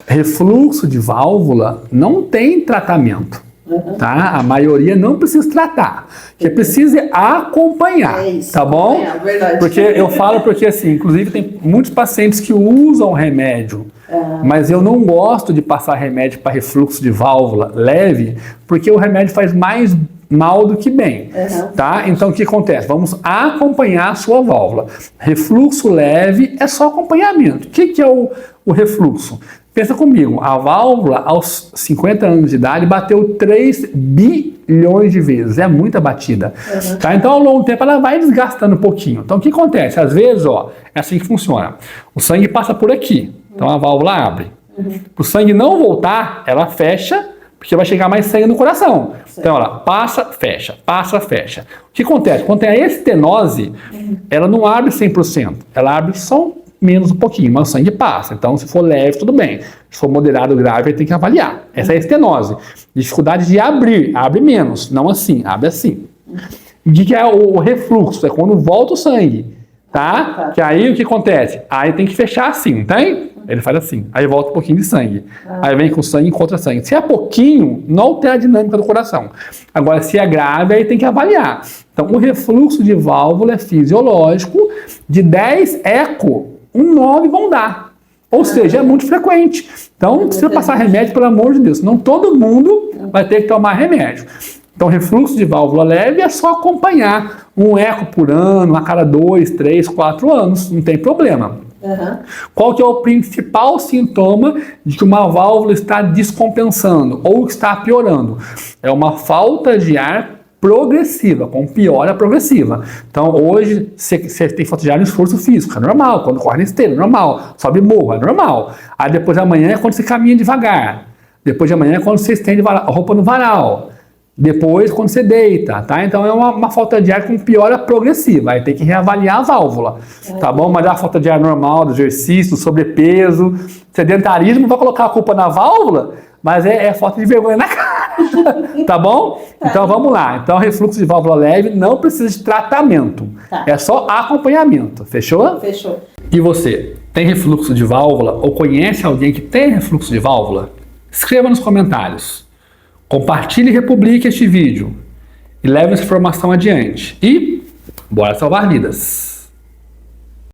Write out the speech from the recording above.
Refluxo de válvula não tem tratamento. Tá? A maioria não precisa tratar. O que precisa é acompanhar. É isso, tá bom? é verdade. Porque eu falo porque, assim, inclusive tem muitos pacientes que usam remédio, mas eu não gosto de passar remédio para refluxo de válvula leve, porque o remédio faz mais mal do que bem, tá? Então, o que acontece? Vamos acompanhar a sua válvula. Refluxo leve é só acompanhamento. O que é o refluxo? Pensa comigo, a válvula aos 50 anos de idade bateu 3 bilhões de vezes, é muita batida. Tá? Então, ao longo do tempo, ela vai desgastando um pouquinho. Então, o que acontece? Às vezes, ó, é assim que funciona. O sangue passa por aqui, então a válvula abre. Para o sangue não voltar, ela fecha, porque vai chegar mais sangue no coração. Então, ela passa, fecha, passa, fecha. O que acontece? Quando tem a estenose, ela não abre 100%, ela abre só menos um pouquinho, mas o sangue passa. Então, se for leve, tudo bem. Se for moderado, grave, tem que avaliar. Essa é a estenose. Dificuldade de abrir, abre menos, não assim, abre assim. O que é o refluxo? É quando volta o sangue, tá? Que aí o que acontece? Aí tem que fechar assim, não tem? Ele faz assim, aí volta um pouquinho de sangue. Aí vem com sangue e encontra sangue. Se é pouquinho, não altera a dinâmica do coração. Agora, se é grave, aí tem que avaliar. Então, o refluxo de válvula é fisiológico, de 10 eco, 9 vão dar. Ou seja, é muito frequente. Então, não precisa passar remédio, pelo amor de Deus. Senão todo mundo vai ter que tomar remédio. Então, refluxo de válvula leve é só acompanhar um eco por ano, a cada 2, 3, 4 anos. Não tem problema. Qual que é o principal sintoma de que uma válvula está descompensando ou está piorando? É uma falta de ar progressiva, com piora progressiva. Então, hoje, você tem falta de ar no esforço físico, é normal. Quando corre na esteira, é normal. Sobe morro, é normal. Aí, depois de amanhã é quando você caminha devagar. Depois de amanhã é quando você estende a roupa no varal. Depois, quando você deita, tá? Então, é uma falta de ar com piora progressiva. Aí tem que reavaliar a válvula, tá bom? Mas é uma falta de ar normal, do exercício, do sobrepeso, sedentarismo, vai colocar a culpa na válvula, mas é falta de vergonha na cara, tá bom? Então, vamos lá. Então, refluxo de válvula leve não precisa de tratamento. É só acompanhamento. Fechou? Fechou. E você, tem refluxo de válvula ou conhece alguém que tem refluxo de válvula? Escreva nos comentários. Compartilhe e republique este vídeo e leve essa informação adiante. E bora salvar vidas!